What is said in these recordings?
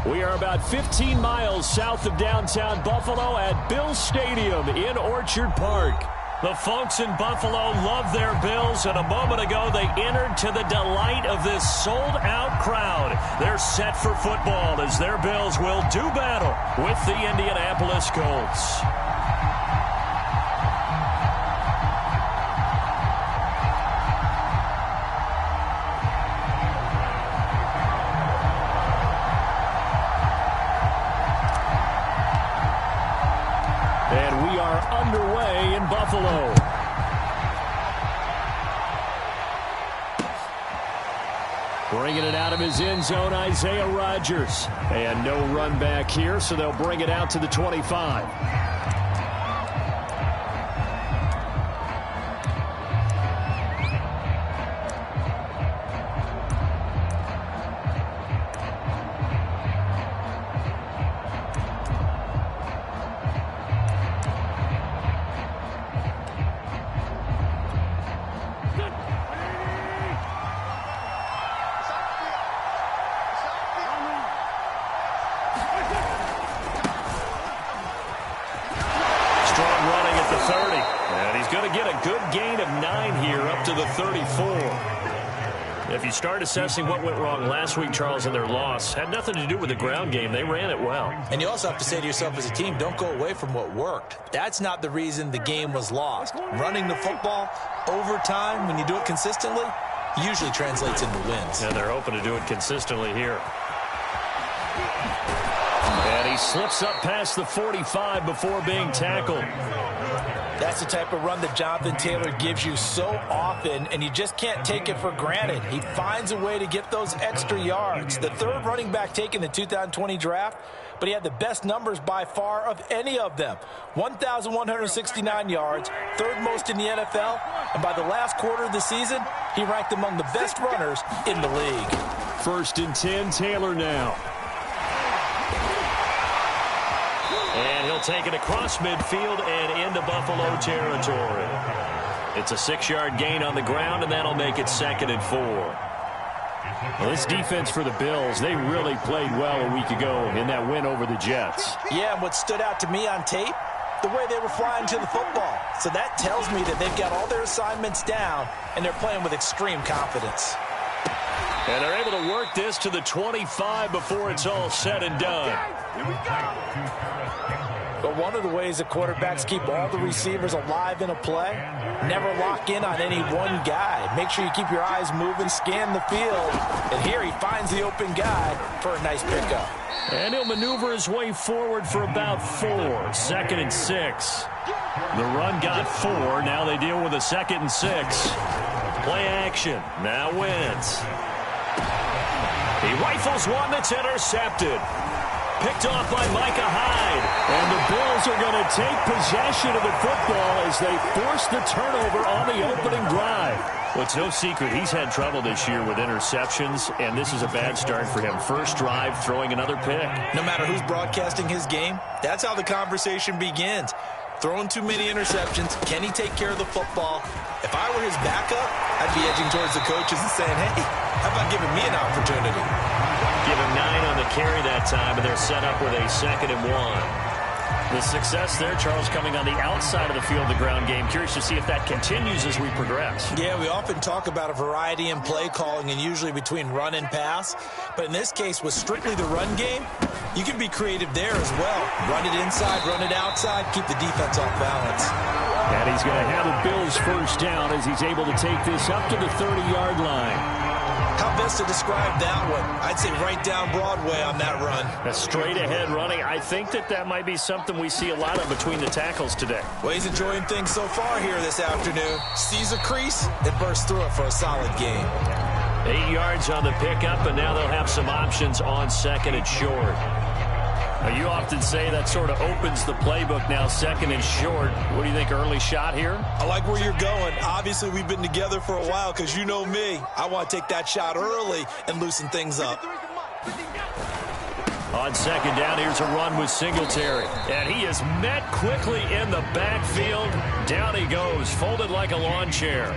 We are about 15 miles south of downtown Buffalo at Bills Stadium in Orchard Park. The folks in Buffalo love their Bills, and a moment ago they entered to the delight of this sold-out crowd. They're set for football as their Bills will do battle with the Indianapolis Colts. And we are underway in Buffalo. Bringing it out of his end zone, Isaiah Rodgers. And no run back here, so they'll bring it out to the 25. If you start assessing what went wrong last week, Charles, in their loss, had nothing to do with the ground game. They ran it well. And you also have to say to yourself as a team, don't go away from what worked. That's not the reason the game was lost. Running the football over time, when you do it consistently, usually translates into wins. And they're hoping to do it consistently here. And he slips up past the 45 before being tackled. That's the type of run that Jonathan Taylor gives you so often, and you just can't take it for granted. He finds a way to get those extra yards. The third running back taken in the 2020 draft, but he had the best numbers by far of any of them. 1,169 yards, third most in the NFL, and by the last quarter of the season, he ranked among the best runners in the league. 1st and 10, Taylor now. And he'll take it across midfield and into Buffalo territory. It's a 6-yard gain on the ground, and that'll make it 2nd and 4. Well, this defense for the Bills, they really played well a week ago in that win over the Jets. Yeah, and what stood out to me on tape, the way they were flying to the football. So that tells me that they've got all their assignments down, and they're playing with extreme confidence. And they're able to work this to the 25 before it's all said and done. Here we go. But one of the ways that quarterbacks keep all the receivers alive in a play, never lock in on any one guy. Make sure you keep your eyes moving, scan the field. And here he finds the open guy for a nice pickup. And he'll maneuver his way forward for about 4. 2nd and 6. The run got 4. Now they deal with a 2nd and 6. Play action. Now Wentz. He rifles one that's intercepted. Picked off by Micah Hyde. And the Bills are going to take possession of the football as they force the turnover on the opening drive. Well, it's no secret he's had trouble this year with interceptions, and this is a bad start for him. First drive, throwing another pick. No matter who's broadcasting his game, that's how the conversation begins. Throwing too many interceptions. Can he take care of the football? If I were his backup, I'd be edging towards the coaches and saying, hey, how about giving me an opportunity? Give him 9 on the carry that time, and they're set up with a 2nd and 1. The success there, Charles, coming on the outside of the field, the ground game. Curious to see if that continues as we progress. Yeah, we often talk about a variety in play calling and usually between run and pass. But in this case, with strictly the run game, you can be creative there as well. Run it inside, run it outside, keep the defense off balance. And he's going to have the Bills first down as he's able to take this up to the 30-yard line. How best to describe that one? I'd say right down Broadway on that run. A straight-ahead running. I think that might be something we see a lot of between the tackles today. Well, he's enjoying things so far here this afternoon. Sees a crease and bursts through it for a solid game. 8 yards on the pickup, and now they'll have some options on 2nd and short. Now, you often say that sort of opens the playbook now, 2nd and short. What do you think, early shot here? I like where you're going. Obviously, we've been together for a while because you know me. I want to take that shot early and loosen things up. On 2nd down, here's a run with Singletary. And he is met quickly in the backfield. Down he goes, folded like a lawn chair.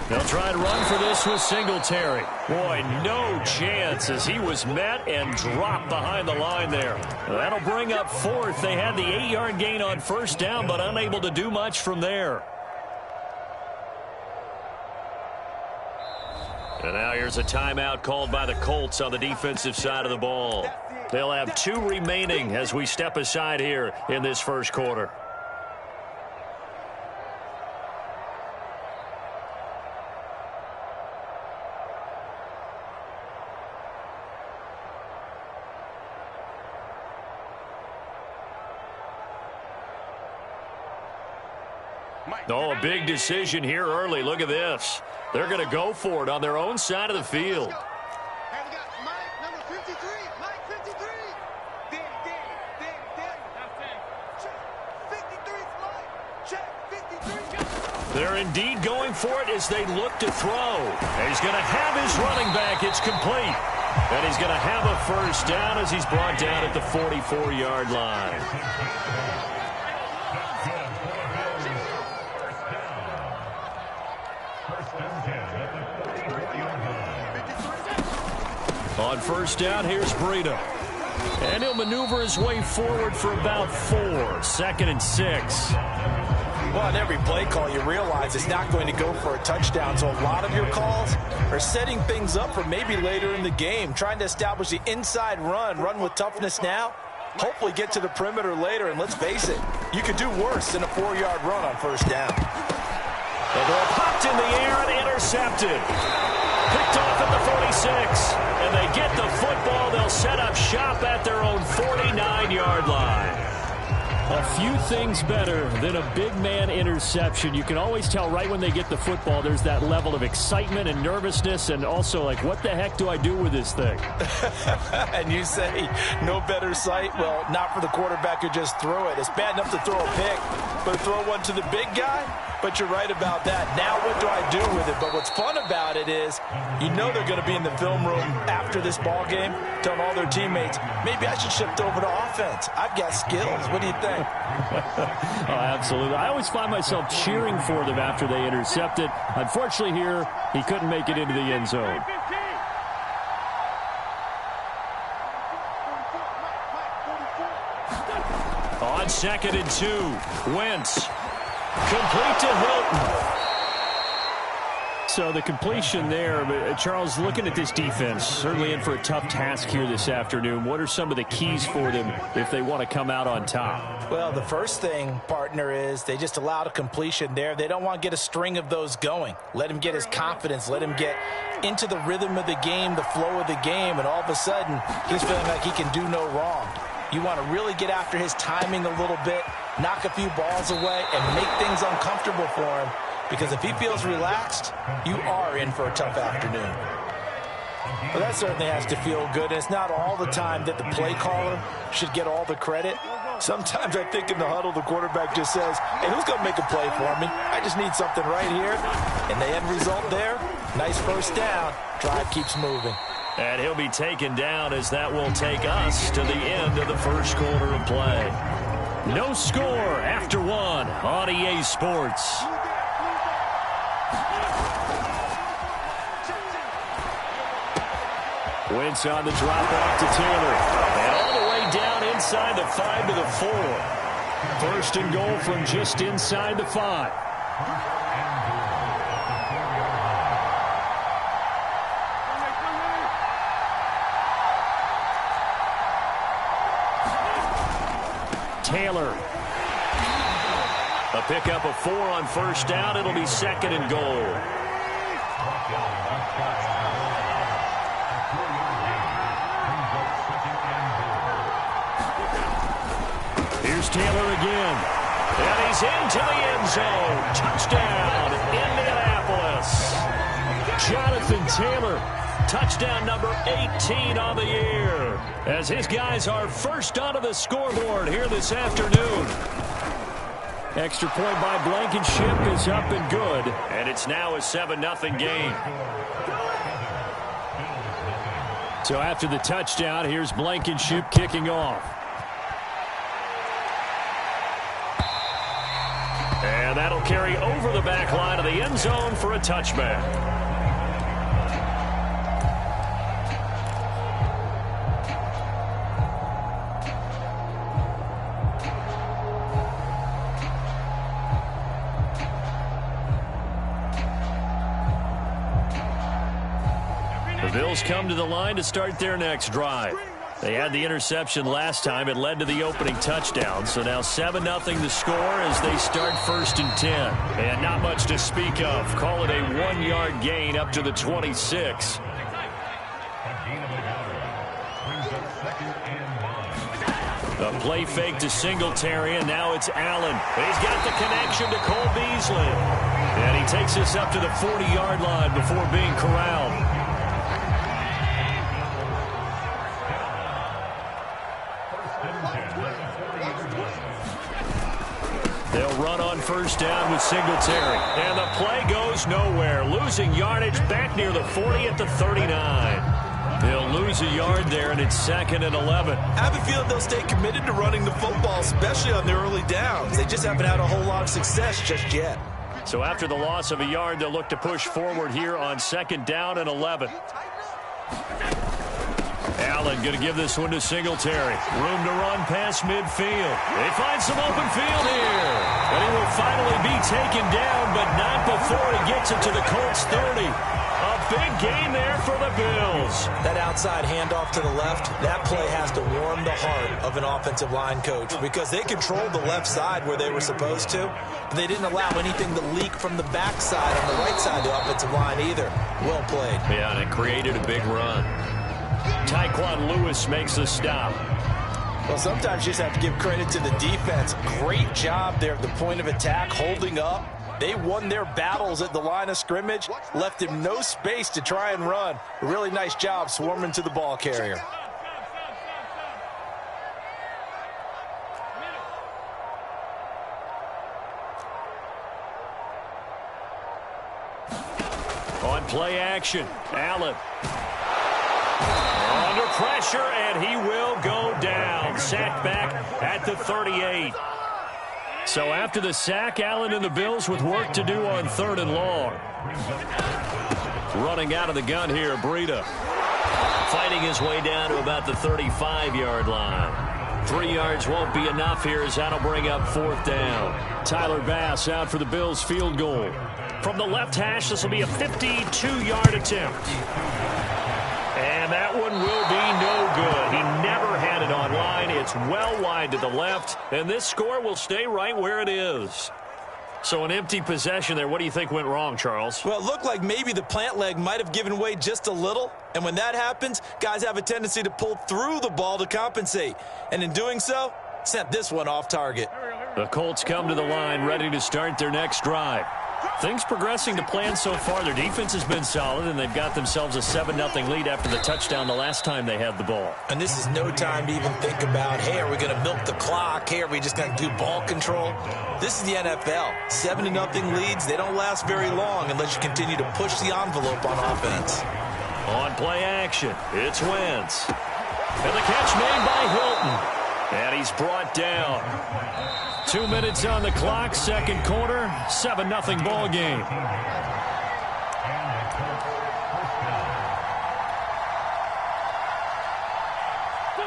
They'll try and run for this with Singletary. Boy, no chance as he was met and dropped behind the line there. That'll bring up fourth. They had the 8-yard gain on first down, but unable to do much from there. And now here's a timeout called by the Colts on the defensive side of the ball. They'll have 2 remaining as we step aside here in this first quarter. Oh, a big decision here early. Look at this. They're going to go for it on their own side of the field. They're indeed going for it as they look to throw. And he's going to have his running back. It's complete. And he's going to have a first down as he's brought down at the 44-yard line. On first down, here's Breida. And he'll maneuver his way forward for about 4. 2nd and 6. Well, on every play call, you realize it's not going to go for a touchdown. So a lot of your calls are setting things up for maybe later in the game, trying to establish the inside run with toughness now, hopefully get to the perimeter later. And let's face it, you could do worse than a 4-yard run on first down. The ball popped in the air and intercepted. Picked off at the 46. And they get the football. They'll set up shop at their own 49-yard line. A few things better than a big man interception. You can always tell right when they get the football, there's that level of excitement and nervousness and also like, what the heck do I do with this thing? And you say no better sight? Well, not for the quarterback who just threw it. It's bad enough to throw a pick, but throw one to the big guy? But you're right about that. Now what do I do with it? But what's fun about it is you know they're going to be in the film room after this ball game telling all their teammates, maybe I should shift over to offense. I've got skills. What do you think? Oh, absolutely. I always find myself cheering for them after they intercept it. Unfortunately here, he couldn't make it into the end zone. On 2nd and 2, Wentz. Complete to Hilton. So the completion there, but Charles, looking at this defense, certainly in for a tough task here this afternoon. What are some of the keys for them if they want to come out on top? Well, the first thing, partner, is they just allowed a completion there. They don't want to get a string of those going. Let him get his confidence. Let him get into the rhythm of the game, the flow of the game, and all of a sudden, he's feeling like he can do no wrong. You want to really get after his timing a little bit, knock a few balls away, and make things uncomfortable for him. Because if he feels relaxed, you are in for a tough afternoon. But that certainly has to feel good. And it's not all the time that the play caller should get all the credit. Sometimes I think in the huddle, the quarterback just says, hey, who's going to make a play for me? I just need something right here. And the end result there, nice first down. Drive keeps moving. And he'll be taken down as that will take us to the end of the first quarter of play. No score after 1 on EA Sports. Wentz on the drop off to Taylor. And all the way down inside the 5 to the 4. 1st and goal from just inside the 5. Taylor. A pickup of 4 on first down. It'll be 2nd and goal. Here's Taylor again. And he's into the end zone. Touchdown, Indianapolis. Jonathan Taylor. Touchdown number 18 on the year. As his guys are first onto the scoreboard here this afternoon. Extra point by Blankenship is up and good. And it's now a 7-0 game. So after the touchdown, here's Blankenship kicking off. And that'll carry over the back line of the end zone for a touchback. The Bills come to the line to start their next drive. They had the interception last time. It led to the opening touchdown. So now 7-0 the score as they start 1st and 10. And not much to speak of. Call it a 1-yard gain up to the 26. A play fake to Singletary, and now it's Allen. He's got the connection to Cole Beasley. And he takes us up to the 40-yard line before being corralled. They'll run on 1st down with Singletary. And the play goes nowhere. Losing yardage back near the 40 at the 39. They'll lose a yard there, and it's 2nd and 11. I have a feeling they'll stay committed to running the football, especially on the early downs. They just haven't had a whole lot of success just yet. So after the loss of a yard, they'll look to push forward here on 2nd down and 11. Allen going to give this one to Singletary. Room to run past midfield. They find some open field here. And he will finally be taken down, but not before he gets it to the Colts 30. A big gain there for the Bills. That outside handoff to the left, that play has to warm the heart of an offensive line coach because they controlled the left side where they were supposed to. But they didn't allow anything to leak from the backside on the right side of the offensive line either. Well played. Yeah, and it created a big run. Tyquan Lewis makes the stop. Well, sometimes you just have to give credit to the defense. Great job there at the point of attack, holding up. They won their battles at the line of scrimmage, left him no space to try and run. A really nice job swarming to the ball carrier. On play action, Allen. Under pressure, and he will go down. Sacked back at the 38. So after the sack, Allen and the Bills with work to do on 3rd and long. Running out of the gun here, Breida. Fighting his way down to about the 35-yard line. 3 yards won't be enough here as that'll bring up 4th down. Tyler Bass out for the Bills field goal. From the left hash, this will be a 52-yard attempt. And that one will be no good. He never had it on line. It's well wide to the left, and this score will stay right where it is. So an empty possession there. What do you think went wrong, Charles? Well, it looked like maybe the plant leg might have given way just a little, and when that happens, guys have a tendency to pull through the ball to compensate. And in doing so, sent this one off target. The Colts come to the line ready to start their next drive. Things progressing to plan so far. Their defense has been solid, and they've got themselves a 7-0 lead after the touchdown the last time they had the ball. And this is no time to even think about, hey, are we going to milk the clock? Hey, are we just going to do ball control? This is the NFL. 7-0 leads, they don't last very long unless you continue to push the envelope on offense. On play action, it's Wentz. And the catch made by Hilton. And he's brought down. 2 minutes on the clock, 2nd quarter, 7-0 ball game.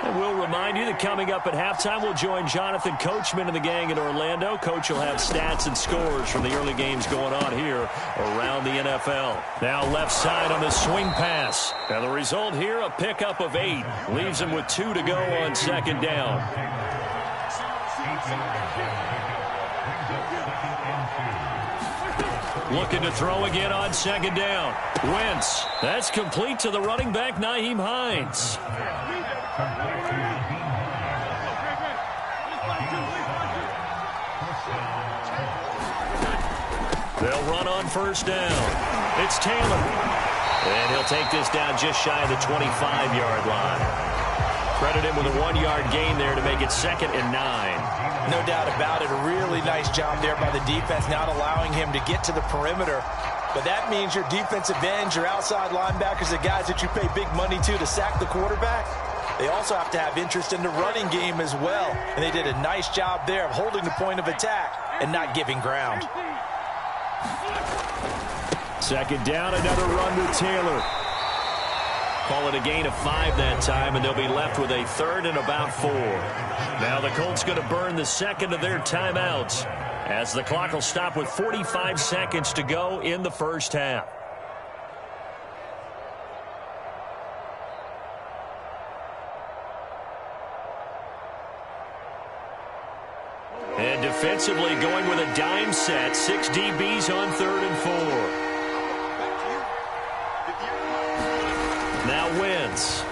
And we'll remind you that coming up at halftime, we'll join Jonathan Coachman and the gang in Orlando. Coach will have stats and scores from the early games going on here around the NFL. Now left side on the swing pass. And the result here, a pickup of 8. Leaves him with 2 to go on 2nd down. Looking to throw again on 2nd down. Wentz. That's complete to the running back, Nyheim Hines. They'll run on 1st down. It's Taylor. And he'll take this down just shy of the 25-yard line. Credit him with a 1-yard gain there to make it 2nd and 9. No doubt about it. A really nice job there by the defense, not allowing him to get to the perimeter. But that means your defensive ends, your outside linebackers, the guys that you pay big money to sack the quarterback, they also have to have interest in the running game as well. And they did a nice job there of holding the point of attack and not giving ground. Second down, another run with Taylor. Call it a gain of 5 that time, and they'll be left with a third and about 4. Now the Colts going to burn the second of their timeouts as the clock will stop with 45 seconds to go in the first half. And defensively going with a dime set. 6 DBs on 3rd and 4. Now Wentz.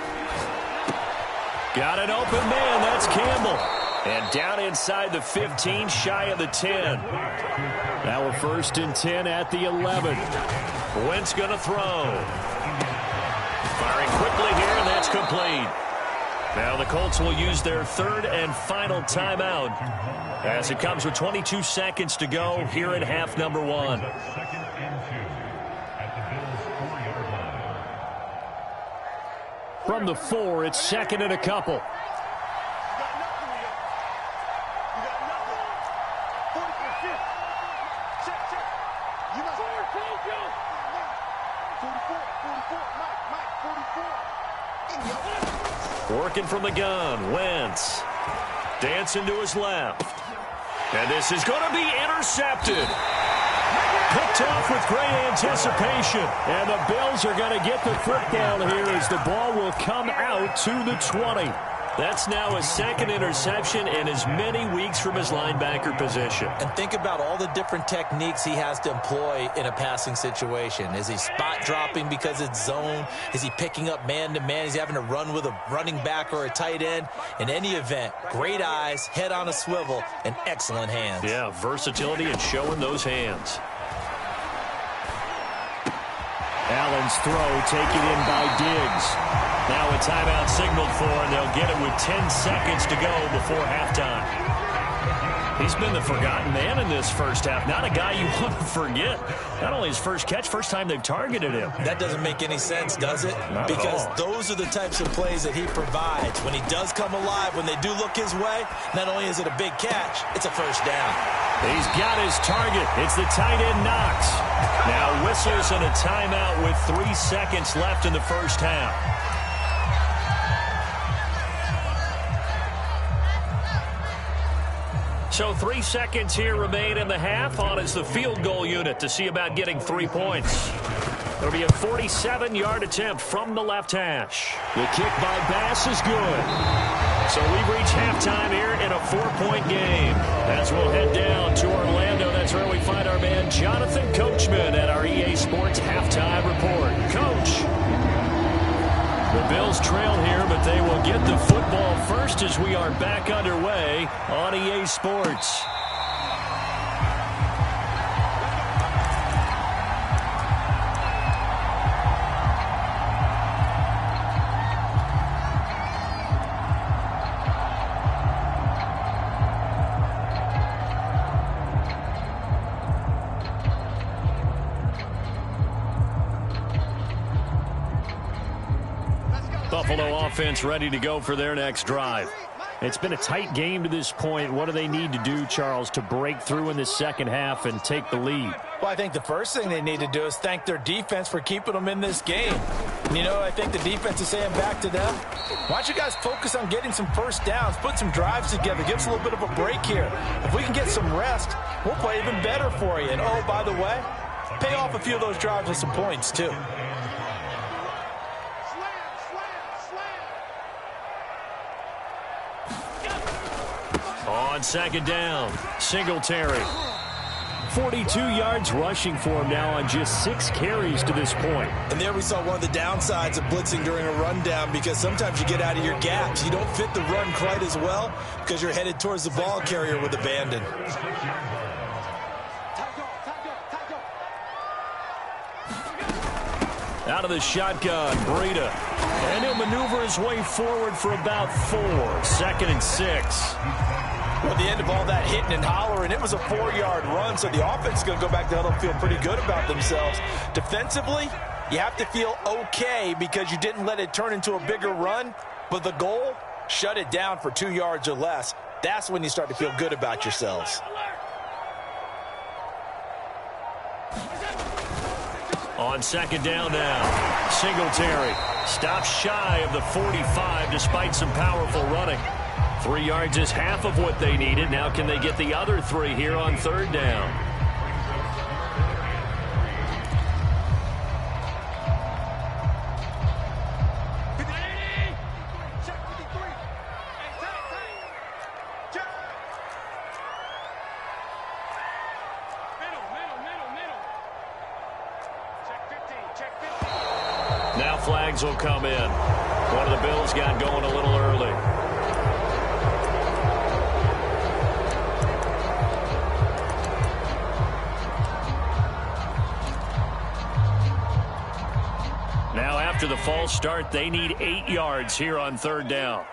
Got an open man. That's Campbell. And down inside the 15, shy of the 10. Now we're 1st and 10 at the 11. Wentz going to throw. Firing quickly here, and that's complete. Now the Colts will use their 3rd and final timeout as it comes with 22 seconds to go here at half number 1. From the 4, it's 2nd and a couple. Working from the gun, Wentz. Dancing to his left. And this is going to be intercepted. Picked off with great anticipation. And the Bills are going to get the football here as the ball will come out to the 20. That's now his 2nd interception in as many weeks from his linebacker position. And think about all the different techniques he has to employ in a passing situation. Is he spot dropping because it's zone? Is he picking up man-to-man? Is he having to run with a running back or a tight end? In any event, great eyes, head on a swivel, and excellent hands. Yeah, versatility and showing those hands. Allen's throw taken in by Diggs. Now a timeout signaled for, and they'll get it with 10 seconds to go before halftime. He's been the forgotten man in this first half. Not a guy you want to forget. Not only his first catch, first time they've targeted him. That doesn't make any sense, does it? Not because at all. Those are the types of plays that he provides. When he does come alive, when they do look his way, not only is it a big catch, it's a first down. He's got his target. It's the tight end Knox. Now whistles and a timeout with 3 seconds left in the first half. So 3 seconds here remain in the half. On is the field goal unit to see about getting 3 points. There'll be a 47-yard attempt from the left hash. The kick by Bass is good. So we've reached halftime here in a 4-point game. As we'll head down to Orlando, that's where we find our man Jonathan Coachman at our EA Sports Halftime Report. Coach. The Bills trail here, but they will get the football first as we are back underway on EA Sports. Buffalo offense ready to go for their next drive. It's been a tight game to this point. What do they need to do, Charles, to break through in the second half and take the lead? Well, I think the first thing they need to do is thank their defense for keeping them in this game. And, you know, I think the defense is saying back to them, why don't you guys focus on getting some first downs, put some drives together, give us a little bit of a break here. If we can get some rest, we'll play even better for you. And, oh, by the way, pay off a few of those drives with some points, too. On second down, Singletary. 42 yards rushing for him now on just 6 carries to this point. And there we saw one of the downsides of blitzing during a rundown, because sometimes you get out of your gaps. You don't fit the run quite as well because you're headed towards the ball carrier with abandon. Out of the shotgun, Breida. And he'll maneuver his way forward for about 4. 2nd and 6. Well, at the end of all that hitting and hollering, it was a 4-yard run, so the offense is going to go back to huddle and feel pretty good about themselves. Defensively, you have to feel okay because you didn't let it turn into a bigger run, but the goal, shut it down for 2 yards or less. That's when you start to feel good about yourselves. On second down now, Singletary stops shy of the 45 despite some powerful running. 3 yards is half of what they needed. Now can they get the other 3 here on third down? Now flags will come in. One of the Bills got going a little early. Now after the false start, they need 8 yards here on third down.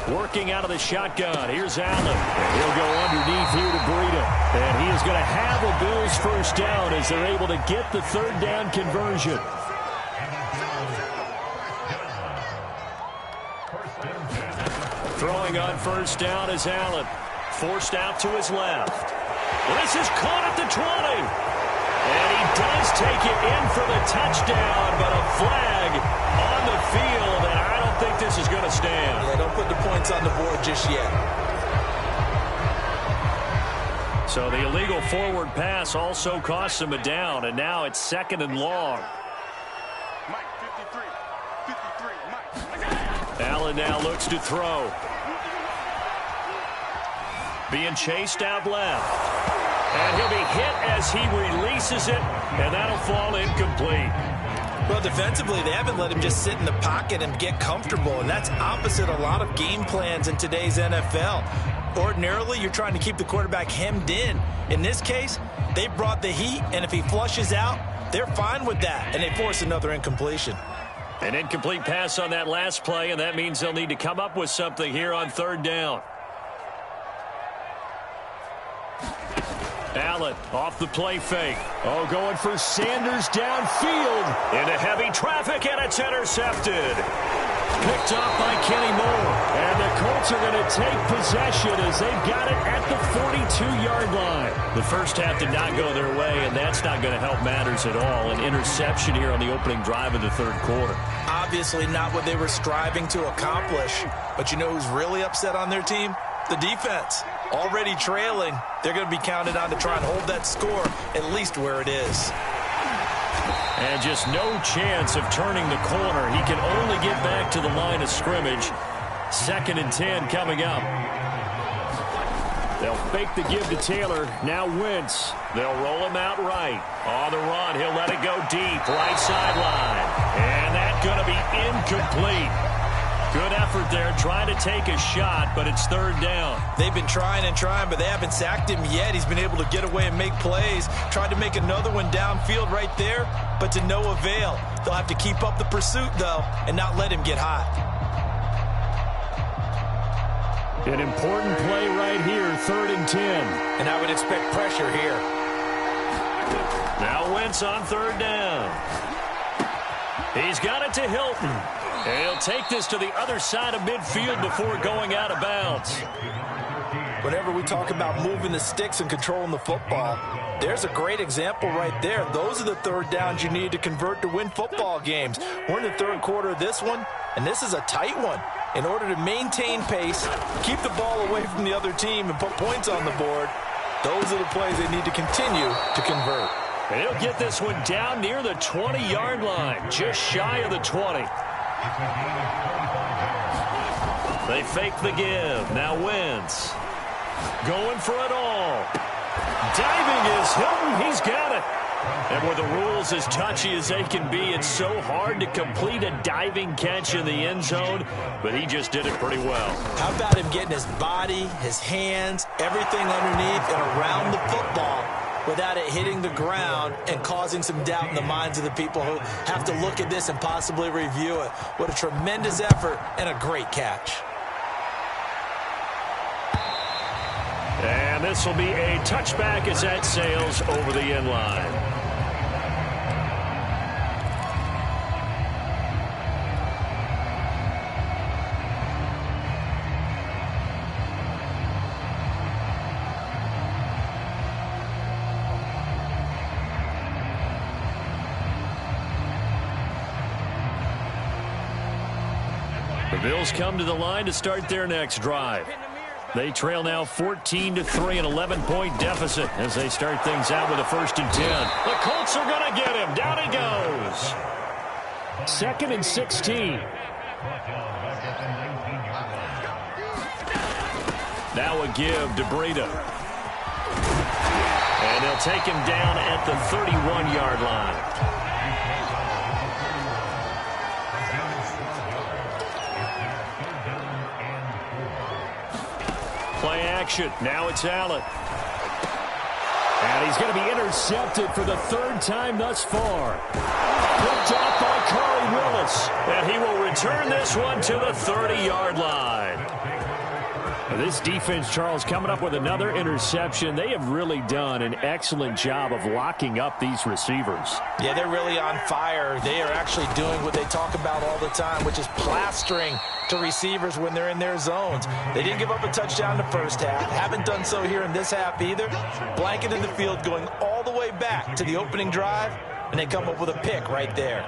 Working out of the shotgun. Here's Allen. He'll go underneath here to Breida. And he is going to have a Bills first down as they're able to get the third down conversion. Throwing on first down is Allen. Forced out to his left. Well, this is caught at the 20. And he does take it in for the touchdown, but a flag on the field, and I don't think this is going to stand. Yeah, don't put the points on the board just yet. So the illegal forward pass also costs him a down, and now it's second and long. Mike, 53, Mike. Allen now looks to throw. Being chased out left. And he'll be hit as he releases it, and that'll fall incomplete. Well, defensively, they haven't let him just sit in the pocket and get comfortable, and that's opposite a lot of game plans in today's NFL. Ordinarily, you're trying to keep the quarterback hemmed in. In this case, they brought the heat, and if he flushes out, they're fine with that, and they force another incompletion. An incomplete pass on that last play, and that means they'll need to come up with something here on third down. Allen off the play fake. Oh, going for Sanders downfield into heavy traffic, and it's intercepted. Picked off by Kenny Moore. And the Colts are going to take possession as they've got it at the 42-yard line. The first half did not go their way, and that's not going to help matters at all. An interception here on the opening drive of the third quarter. Obviously not what they were striving to accomplish. But you know who's really upset on their team? The defense. Already trailing, they're going to be counted on to try and hold that score at least where it is. And just no chance of turning the corner. He can only get back to the line of scrimmage. 2nd and 10 coming up. They'll fake the give to Taylor. Now Wentz. They'll roll him out right. On the run, he'll let it go deep. Right sideline. And that's going to be incomplete. Good effort there, trying to take a shot, but it's third down. They've been trying and trying, but they haven't sacked him yet. He's been able to get away and make plays. Tried to make another one downfield right there, but to no avail. They'll have to keep up the pursuit, though, and not let him get hot. An important play right here, 3rd and 10. And I would expect pressure here. Now Wentz on third down. He's got it to Hilton. And he'll take this to the other side of midfield before going out of bounds. Whenever we talk about moving the sticks and controlling the football, there's a great example right there. Those are the third downs you need to convert to win football games. We're in the third quarter of this one, and this is a tight one. In order to maintain pace, keep the ball away from the other team, and put points on the board, those are the plays they need to continue to convert. And he'll get this one down near the 20-yard line, just shy of the 20. They fake the give. Now Wentz. Going for it all. Diving is Hilton. He's got it. And with the rules as touchy as they can be, it's so hard to complete a diving catch in the end zone, but he just did it pretty well. How about him getting his body, his hands, everything underneath and around the football without it hitting the ground and causing some doubt in the minds of the people who have to look at this and possibly review it. What a tremendous effort and a great catch. And this will be a touchback as that sails over the end line. Bills come to the line to start their next drive. They trail now 14-3, an 11-point deficit as they start things out with a 1st and 10. The Colts are going to get him. Down he goes. 2nd and 16. Now a give to Breida. And they'll take him down at the 31-yard line. Play action. Now it's Allen. And he's going to be intercepted for the 3rd time thus far. Picked off by Corey Willis. And he will return this one to the 30-yard line. This defense, Charles, coming up with another interception. They have really done an excellent job of locking up these receivers. Yeah, they're really on fire. They are actually doing what they talk about all the time, which is plastering to receivers when they're in their zones. They didn't give up a touchdown in the first half. Haven't done so here in this half either. Blanketed the field going all the way back to the opening drive, and they come up with a pick right there.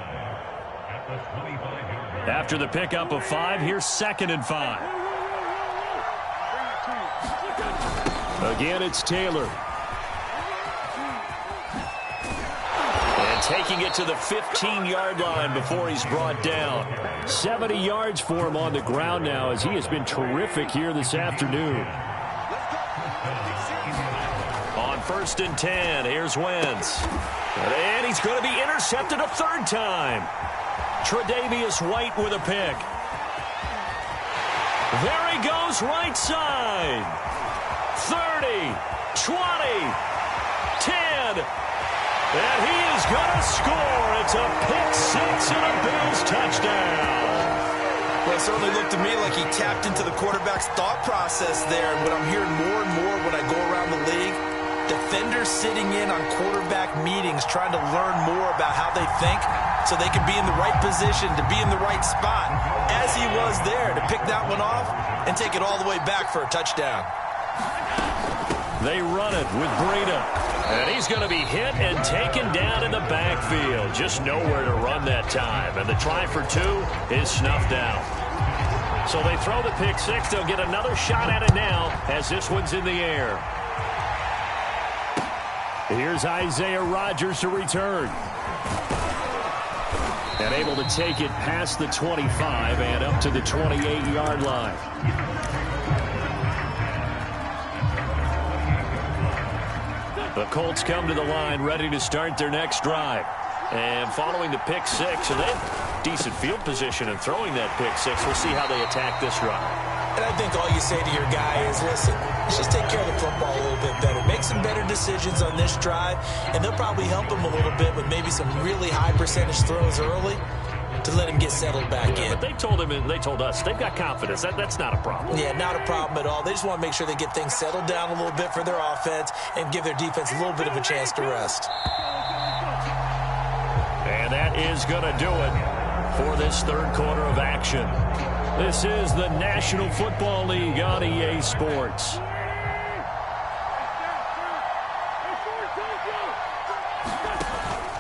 After the pickup of 5, here's 2nd and 5. Again, it's Taylor. And taking it to the 15-yard line before he's brought down. 70 yards for him on the ground now as he has been terrific here this afternoon. On 1st and 10, here's Wentz. And he's going to be intercepted a 3rd time. Tre'Davious White with a pick. There he goes, right side. 30, 20, 10. And he is going to score. It's a pick 6 and a Bills touchdown. Well, it certainly looked to me like he tapped into the quarterback's thought process there. And what I'm hearing more and more when I go around the league, defenders sitting in on quarterback meetings trying to learn more about how they think so they can be in the right position to be in the right spot, as he was there to pick that one off and take it all the way back for a touchdown. They run it with Breida. And he's going to be hit and taken down in the backfield. Just nowhere to run that time. And the try for 2 is snuffed out. So they throw the pick 6. They'll get another shot at it now as this one's in the air. Here's Isaiah Rodgers to return. And able to take it past the 25 and up to the 28-yard line. The Colts come to the line ready to start their next drive. And following the pick 6, and they have decent field position in throwing that pick 6. We'll see how they attack this drive. And I think all you say to your guy is, listen, let's just take care of the football a little bit better. Make some better decisions on this drive, and they'll probably help him a little bit with maybe some really high percentage throws early to let him get settled back in. But they told him and they told us they've got confidence. That's not a problem. Yeah, not a problem at all. They just want to make sure they get things settled down a little bit for their offense and give their defense a little bit of a chance to rest. And that is going to do it for this 3rd quarter of action. This is the National Football League on EA Sports.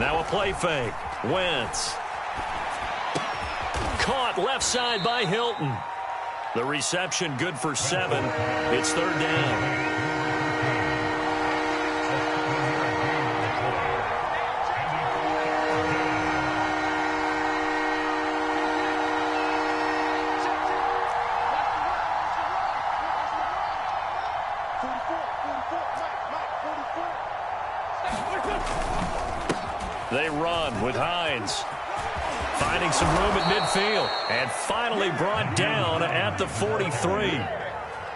Now a play fake. Wentz. Caught left side by Hilton. The reception good for 7. It's 3rd down. They run with Hines. Finding some room at midfield. And finally brought down at the 43.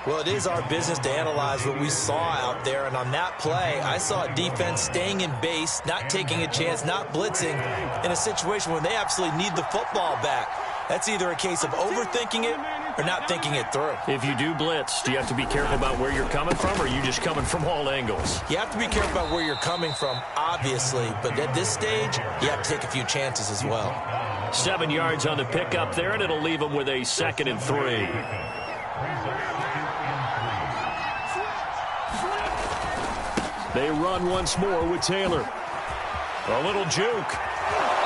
Well, it is our business to analyze what we saw out there. And on that play, I saw a defense staying in base, not taking a chance, not blitzing in a situation where they absolutely need the football back. That's either a case of overthinking it or not thinking it through. If you do blitz, do you have to be careful about where you're coming from, or are you just coming from all angles? You have to be careful about where you're coming from, obviously. But at this stage, you have to take a few chances as well. 7 yards on the pickup there, and it'll leave them with a 2nd and 3. They run once more with Taylor. A little juke.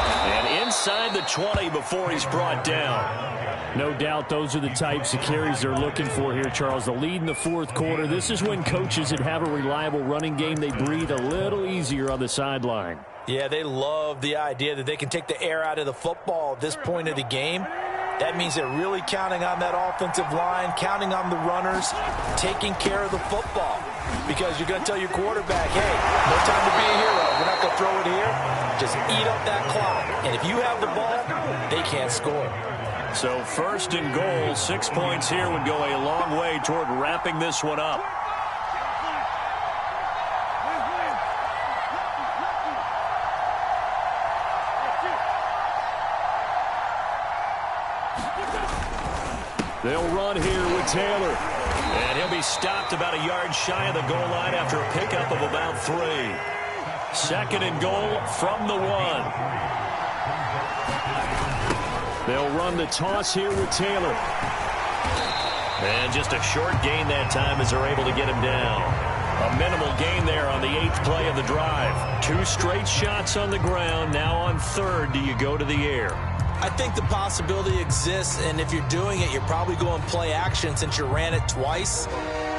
And inside the 20 before he's brought down. No doubt those are the types of carries they're looking for here, Charles. The lead in the fourth quarter. This is when coaches that have a reliable running game, they breathe a little easier on the sideline. Yeah, they love the idea that they can take the air out of the football at this point of the game. That means they're really counting on that offensive line, counting on the runners, taking care of the football. Because you're going to tell your quarterback, hey, no time to be a hero. We're not going to throw it here. Just eat up that clock. And if you have the ball, they can't score. So first and goal, 6 points here would go a long way toward wrapping this one up. They'll run here with Taylor. And he'll be stopped about a yard shy of the goal line after a pickup of about 3. Second and goal from the 1. They'll run the toss here with Taylor. And just a short gain that time as they're able to get him down. A minimal gain there on the 8th play of the drive. 2 straight shots on the ground. Now on third, do you go to the air? I think the possibility exists, and if you're doing it, you're probably going play action since you ran it twice.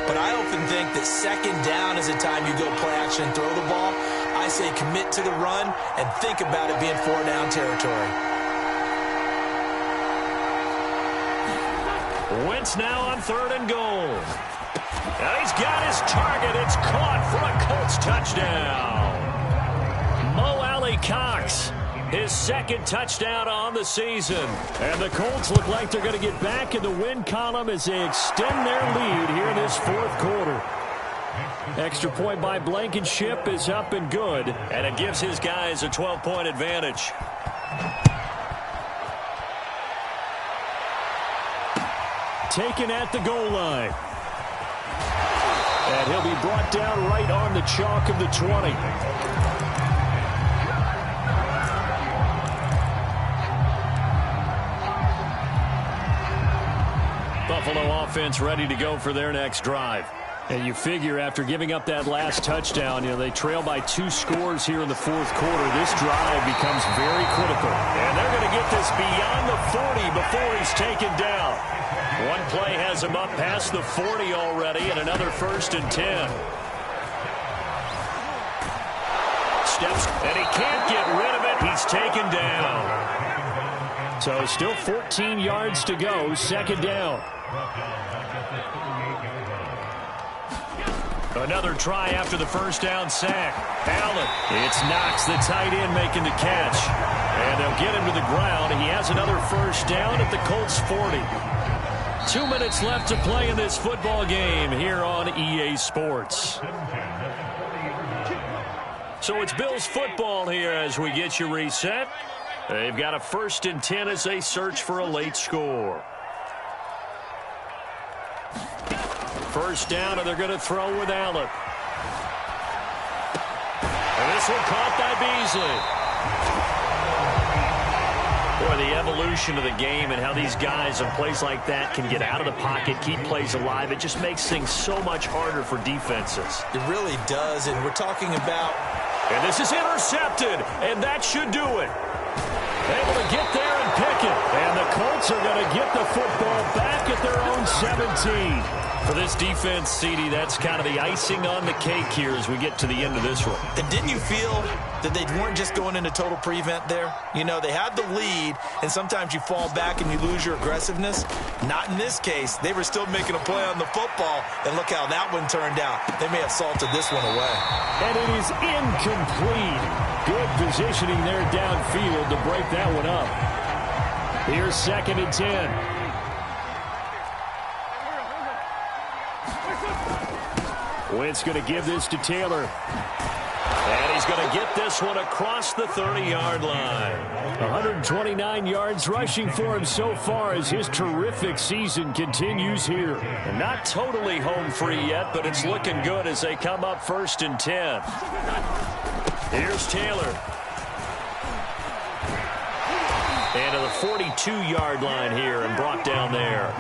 But I often think that second down is the time you go play action and throw the ball. I say commit to the run and think about it being 4-down territory. Wentz now on third and goal. Now he's got his target. It's caught for a Colts touchdown. Mo Alley-Cox, his second touchdown on the season. And the Colts look like they're going to get back in the win column as they extend their lead here in this fourth quarter. Extra point by Blankenship is up and good. And it gives his guys a 12-point advantage. Taken at the goal line. And he'll be brought down right on the chalk of the 20. Buffalo offense ready to go for their next drive. And you figure after giving up that last touchdown, they trail by 2 scores here in the fourth quarter. This drive becomes very critical. And they're going to get this beyond the 40 before he's taken down. One play has him up past the 40 already, and another 1st and 10. Steps, and he can't get rid of it. He's taken down. So still 14 yards to go, second down. Another try after the first down sack. Allen. It's Knox, the tight end, making the catch. And they'll get him to the ground. He has another first down at the Colts 40. 2 minutes left to play in this football game here on EA Sports. So it's Bills football here as we get you reset. They've got a 1st and 10 as they search for a late score. First down, and they're going to throw with Allen. And this one caught by Beasley. Boy, the evolution of the game and how these guys in plays like that can get out of the pocket, keep plays alive, it just makes things so much harder for defenses. It really does, and we're talking about... And this is intercepted, and that should do it. Able to get there and pick it. And the Colts are going to get the football back at their own 17. For this defense, CD, that's kind of the icing on the cake here as we get to the end of this one. And didn't you feel that they weren't just going into total prevent there? They had the lead, and sometimes you fall back and you lose your aggressiveness. Not in this case. They were still making a play on the football, and look how that one turned out. They may have salted this one away. And it is incomplete. Good positioning there downfield to break that one up. Here's 2nd and 10. Wentz going to give this to Taylor. And he's going to get this one across the 30-yard line. 129 yards rushing for him so far as his terrific season continues here. And not totally home free yet, but it's looking good as they come up 1st and 10. Here's Taylor. And to the 42-yard line here and brought down there.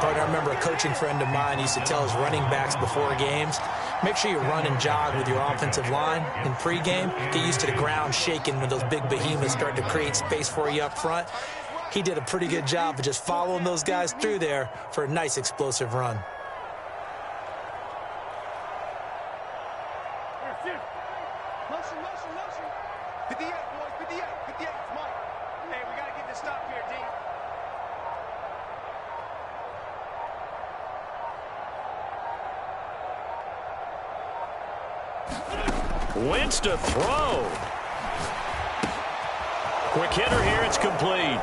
I remember a coaching friend of mine used to tell his running backs before games, make sure you run and jog with your offensive line in pregame. Get used to the ground shaking when those big behemoths start to create space for you up front. He did a pretty good job of just following those guys through there for a nice explosive run. Motion, motion, motion. 58, boys, 58, 58, it's Mike. Hey, we got to get this stop here, D. Wentz to throw. Quick hitter here, it's complete.